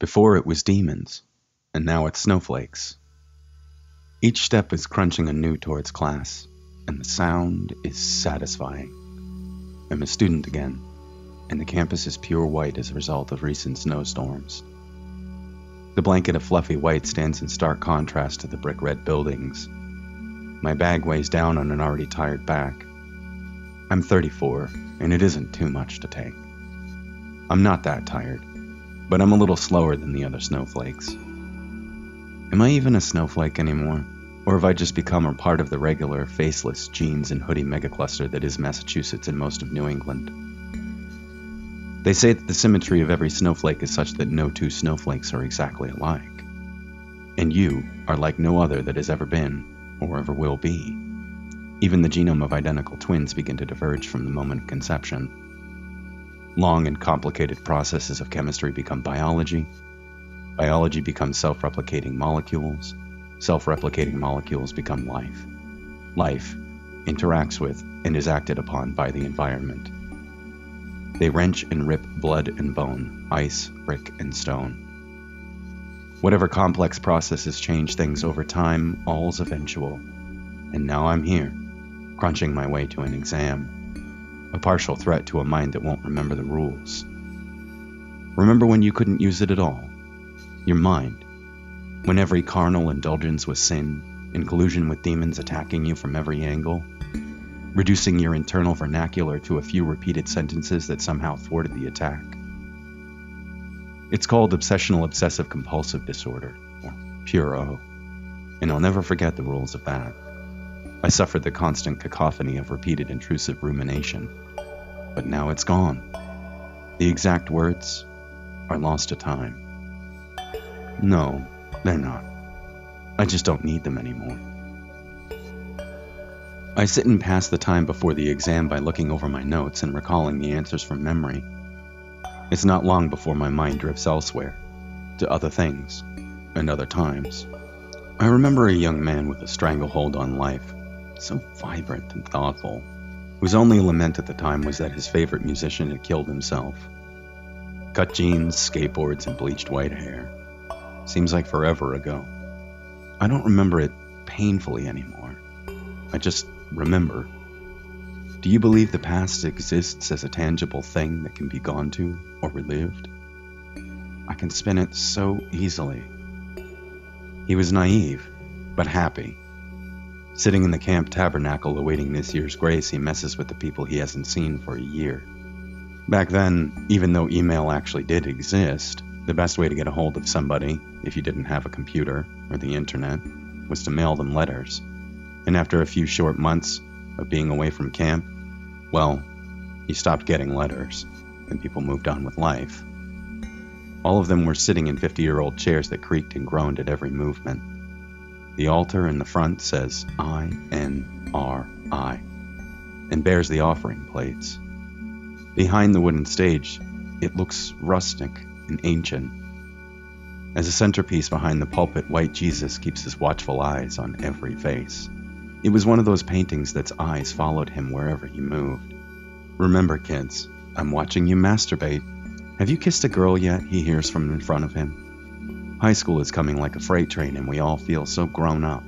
Before it was demons, and now it's snowflakes. Each step is crunching anew towards class, and the sound is satisfying. I'm a student again, and the campus is pure white as a result of recent snowstorms. The blanket of fluffy white stands in stark contrast to the brick red buildings. My bag weighs down on an already tired back. I'm 34, and it isn't too much to take. I'm not that tired, but I'm a little slower than the other snowflakes. Am I even a snowflake anymore? Or have I just become a part of the regular, faceless, jeans and hoodie megacluster that is Massachusetts and most of New England? They say that the symmetry of every snowflake is such that no two snowflakes are exactly alike. And you are like no other that has ever been, or ever will be. Even the genome of identical twins begin to diverge from the moment of conception. Long and complicated processes of chemistry become biology. Biology becomes self-replicating molecules. Self-replicating molecules become life. Life interacts with and is acted upon by the environment. They wrench and rip blood and bone, ice, brick, and stone. Whatever complex processes change things over time, all's eventual. And now I'm here, crunching my way to an exam. A partial threat to a mind that won't remember the rules. Remember when you couldn't use it at all? Your mind. When every carnal indulgence was sin, in collusion with demons attacking you from every angle, reducing your internal vernacular to a few repeated sentences that somehow thwarted the attack. It's called Obsessive-compulsive disorder, or pure O, and I'll never forget the rules of that. I suffered the constant cacophony of repeated intrusive rumination, but now it's gone. The exact words are lost to time. No, they're not. I just don't need them anymore. I sit and pass the time before the exam by looking over my notes and recalling the answers from memory. It's not long before my mind drifts elsewhere, to other things, and other times. I remember a young man with a stranglehold on life, so vibrant and thoughtful, whose only lament at the time was that his favorite musician had killed himself. Cut jeans, skateboards, and bleached white hair. Seems like forever ago. I don't remember it painfully anymore. I just remember. Do you believe the past exists as a tangible thing that can be gone to or relived? I can spin it so easily. He was naive, but happy. Sitting in the camp tabernacle awaiting this year's grace, he messes with the people he hasn't seen for a year. Back then, even though email actually did exist, the best way to get a hold of somebody, if you didn't have a computer or the internet, was to mail them letters. And after a few short months of being away from camp, well, you stopped getting letters, and people moved on with life. All of them were sitting in 50-year-old chairs that creaked and groaned at every movement. The altar in the front says I-N-R-I, and bears the offering plates. Behind the wooden stage, it looks rustic and ancient. As a centerpiece behind the pulpit, white Jesus keeps his watchful eyes on every face. It was one of those paintings that's eyes followed him wherever he moved. Remember, kids, I'm watching you masturbate. Have you kissed a girl yet? He hears from in front of him. High school is coming like a freight train, and we all feel so grown up.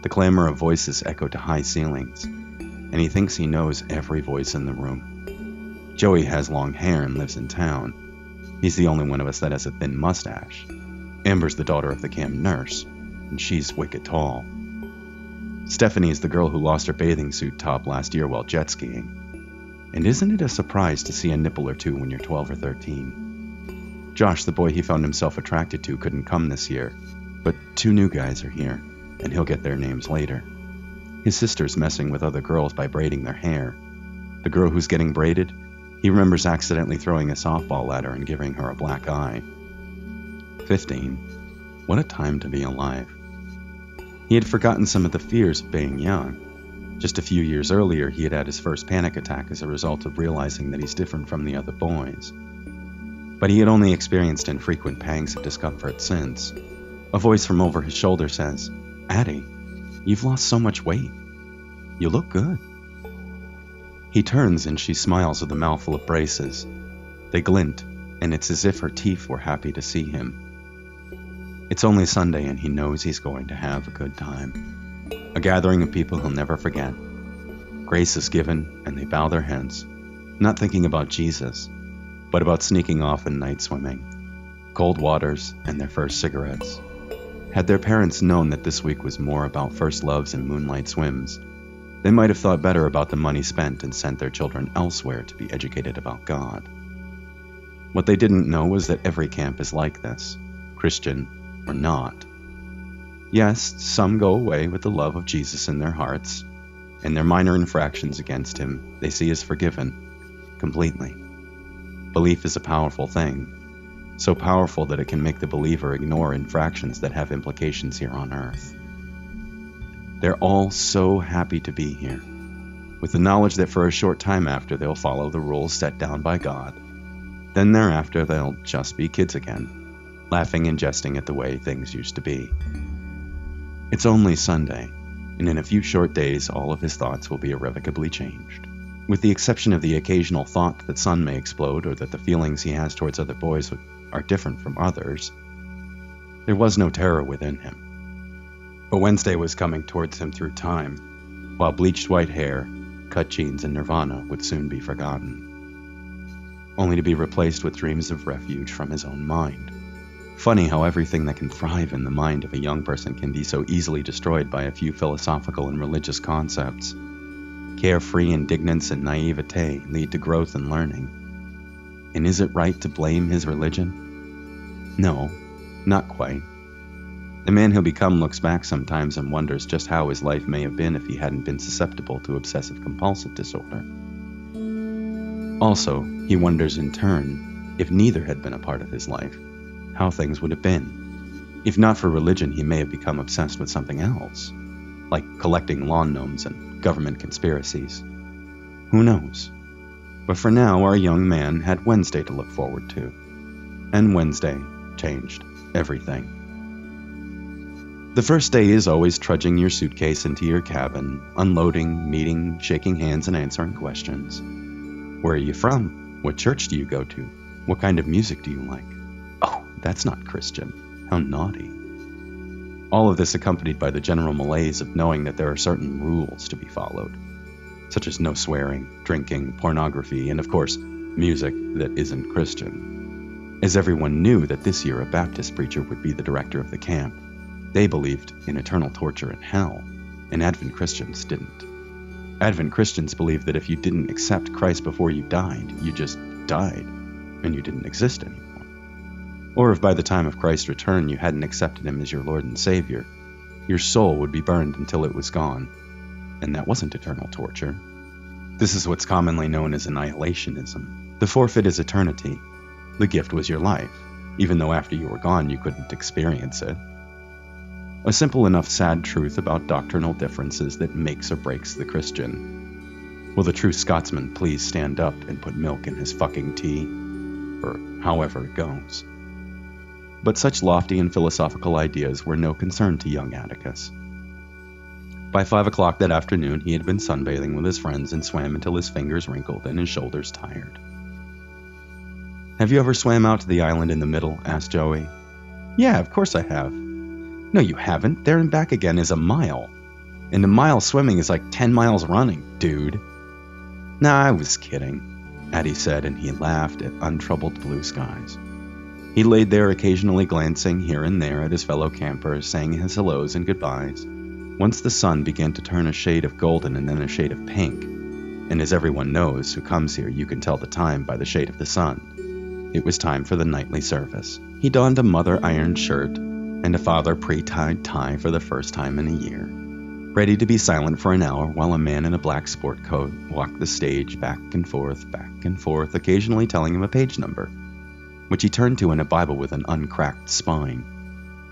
The clamor of voices echo to high ceilings, and he thinks he knows every voice in the room. Joey has long hair and lives in town. He's the only one of us that has a thin mustache. Amber's the daughter of the camp nurse, and she's wicked tall. Stephanie is the girl who lost her bathing suit top last year while jet skiing. And isn't it a surprise to see a nipple or two when you're 12 or 13? Josh, the boy he found himself attracted to, couldn't come this year, but 2 new guys are here, and he'll get their names later. His sister's messing with other girls by braiding their hair. The girl who's getting braided, he remembers accidentally throwing a softball at her and giving her a black eye. 15. What a time to be alive. He had forgotten some of the fears of being young. Just a few years earlier, he had had his first panic attack as a result of realizing that he's different from the other boys. But he had only experienced infrequent pangs of discomfort since. A voice from over his shoulder says, "Addie, you've lost so much weight. You look good." He turns and she smiles with a mouthful of braces. They glint and it's as if her teeth were happy to see him. It's only Sunday, and he knows he's going to have a good time. A gathering of people he'll never forget. Grace is given, and they bow their heads, not thinking about Jesus, but about sneaking off and night swimming, cold waters, and their first cigarettes. Had their parents known that this week was more about first loves and moonlight swims, they might have thought better about the money spent and sent their children elsewhere to be educated about God. What they didn't know was that every camp is like this, Christian or not. Yes, some go away with the love of Jesus in their hearts, and their minor infractions against him they see as forgiven, completely. Belief is a powerful thing, so powerful that it can make the believer ignore infractions that have implications here on earth. They're all so happy to be here, with the knowledge that for a short time after they'll follow the rules set down by God. Then thereafter they'll just be kids again, laughing and jesting at the way things used to be. It's only Sunday, and in a few short days all of his thoughts will be irrevocably changed. With the exception of the occasional thought that Sun may explode or that the feelings he has towards other boys are different from others, there was no terror within him. But Wednesday was coming towards him through time, while bleached white hair, cut jeans, and nirvana would soon be forgotten, only to be replaced with dreams of refuge from his own mind. Funny how everything that can thrive in the mind of a young person can be so easily destroyed by a few philosophical and religious concepts. Carefree indignance and naivete lead to growth and learning. And is it right to blame his religion? No, not quite. The man he'll become looks back sometimes and wonders just how his life may have been if he hadn't been susceptible to obsessive-compulsive disorder. Also, he wonders in turn, if neither had been a part of his life, how things would have been. If not for religion, he may have become obsessed with something else, like collecting lawn gnomes and government conspiracies. Who knows? But for now, our young man had Wednesday to look forward to. And Wednesday changed everything. The first day is always trudging your suitcase into your cabin, unloading, meeting, shaking hands, and answering questions. Where are you from? What church do you go to? What kind of music do you like? Oh, that's not Christian. How naughty. All of this accompanied by the general malaise of knowing that there are certain rules to be followed, such as no swearing, drinking, pornography, and of course, music that isn't Christian. As everyone knew that this year a Baptist preacher would be the director of the camp, they believed in eternal torture in hell, and Advent Christians didn't. Advent Christians believed that if you didn't accept Christ before you died, you just died, and you didn't exist anymore. Or if by the time of Christ's return you hadn't accepted him as your Lord and Savior, your soul would be burned until it was gone, and that wasn't eternal torture. This is what's commonly known as annihilationism. The forfeit is eternity. The gift was your life, even though after you were gone you couldn't experience it. A simple enough sad truth about doctrinal differences that makes or breaks the Christian. Will the true Scotsman please stand up and put milk in his fucking tea? Or however it goes. But such lofty and philosophical ideas were no concern to young Atticus. By 5 o'clock that afternoon he had been sunbathing with his friends and swam until his fingers wrinkled and his shoulders tired. "Have you ever swam out to the island in the middle?" asked Joey. "Yeah, of course I have." "No, you haven't. There and back again is a mile. And a mile swimming is like 10 miles running, dude." "Nah, I was kidding," Addie said, and he laughed at untroubled blue skies. He laid there occasionally glancing here and there at his fellow campers, saying his hellos and goodbyes. Once the sun began to turn a shade of golden and then a shade of pink, and as everyone knows who comes here, you can tell the time by the shade of the sun. It was time for the nightly service. He donned a mother ironed shirt and a father pre-tied tie for the first time in a year, ready to be silent for an hour while a man in a black sport coat walked the stage back and forth, occasionally telling him a page number, which he turned to in a Bible with an uncracked spine.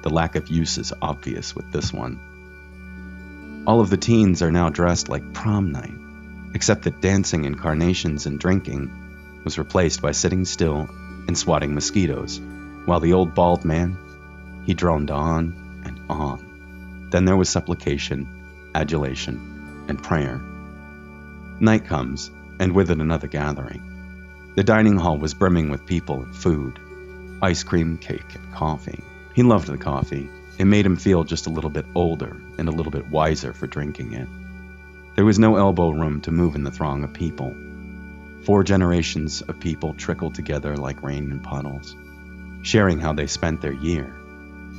The lack of use is obvious with this one. All of the teens are now dressed like prom night, except that dancing and carnations and drinking was replaced by sitting still and swatting mosquitoes, while the old bald man, he droned on and on. Then there was supplication, adulation, and prayer. Night comes, and with it another gathering. The dining hall was brimming with people and food. Ice cream, cake, and coffee. He loved the coffee. It made him feel just a little bit older and a little bit wiser for drinking it. There was no elbow room to move in the throng of people. 4 generations of people trickled together like rain in puddles, sharing how they spent their year.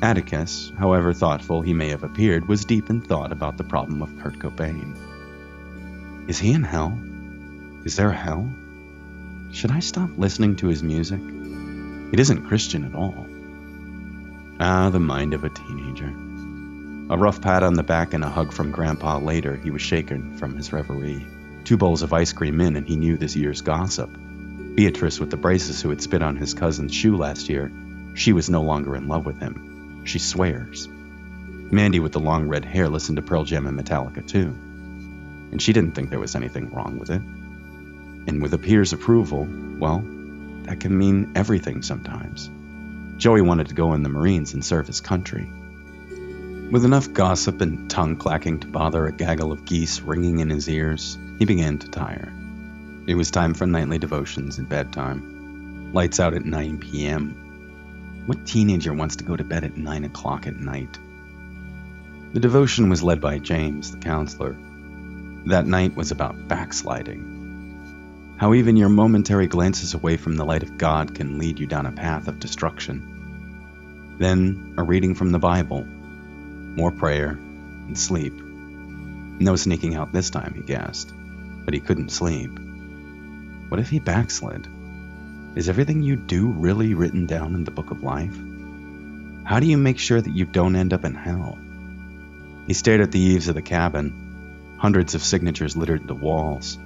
Atticus, however thoughtful he may have appeared, was deep in thought about the problem of Kurt Cobain. Is he in hell? Is there a hell? Should I stop listening to his music? It isn't Christian at all. Ah, the mind of a teenager. A rough pat on the back and a hug from Grandpa later, he was shaken from his reverie. 2 bowls of ice cream in, and he knew this year's gossip. Beatrice with the braces who had spit on his cousin's shoe last year, she was no longer in love with him. She swears. Mandy with the long red hair listened to Pearl Jam and Metallica too, and she didn't think there was anything wrong with it. And with a peer's approval, well, that can mean everything sometimes. Joey wanted to go in the Marines and serve his country. With enough gossip and tongue clacking to bother a gaggle of geese ringing in his ears, he began to tire. It was time for nightly devotions and bedtime. Lights out at 9 p.m. What teenager wants to go to bed at 9 o'clock at night? The devotion was led by James, the counselor. That night was about backsliding. How even your momentary glances away from the light of God can lead you down a path of destruction. Then, a reading from the Bible. More prayer, and sleep. No sneaking out this time, he guessed. But he couldn't sleep. What if he backslid? Is everything you do really written down in the book of life? How do you make sure that you don't end up in hell? He stared at the eaves of the cabin. Hundreds of signatures littered the walls.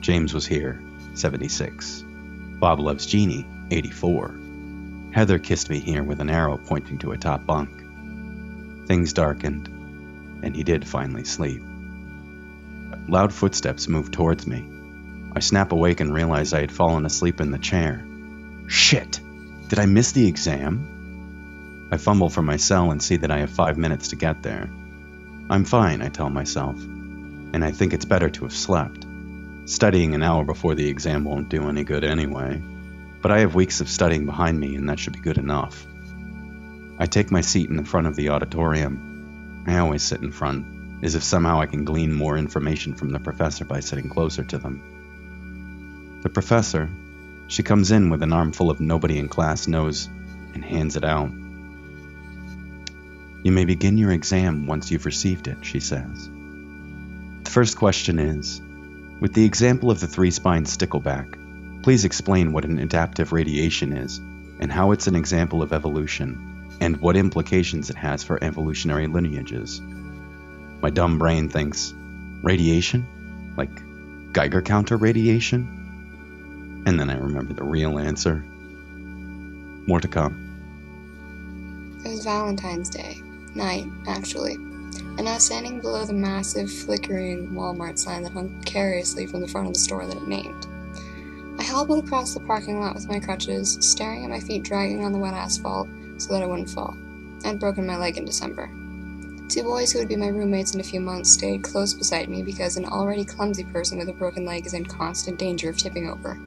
James was here, 76. Bob loves Jeannie, 84. Heather kissed me here with an arrow pointing to a top bunk. Things darkened, and he did finally sleep. Loud footsteps moved towards me. I snap awake and realize I had fallen asleep in the chair. Shit! Did I miss the exam? I fumble for my cell and see that I have 5 minutes to get there. I'm fine, I tell myself, and I think it's better to have slept. Studying an hour before the exam won't do any good anyway, but I have weeks of studying behind me and that should be good enough. I take my seat in the front of the auditorium. I always sit in front, as if somehow I can glean more information from the professor by sitting closer to them. The professor, she comes in with an armful of nobody in class knows and hands it out. You may begin your exam once you've received it, she says. The first question is, with the example of the 3-spine stickleback, please explain what an adaptive radiation is and how it's an example of evolution, and what implications it has for evolutionary lineages. My dumb brain thinks, radiation? Like Geiger counter radiation? And then I remember the real answer. More to come. It was Valentine's Day. Night, actually. And I was standing below the massive, flickering Walmart sign that hung precariously from the front of the store that it named. I hobbled across the parking lot with my crutches, staring at my feet dragging on the wet asphalt so that I wouldn't fall. I'd broken my leg in December. 2 boys who would be my roommates in a few months stayed close beside me because an already clumsy person with a broken leg is in constant danger of tipping over.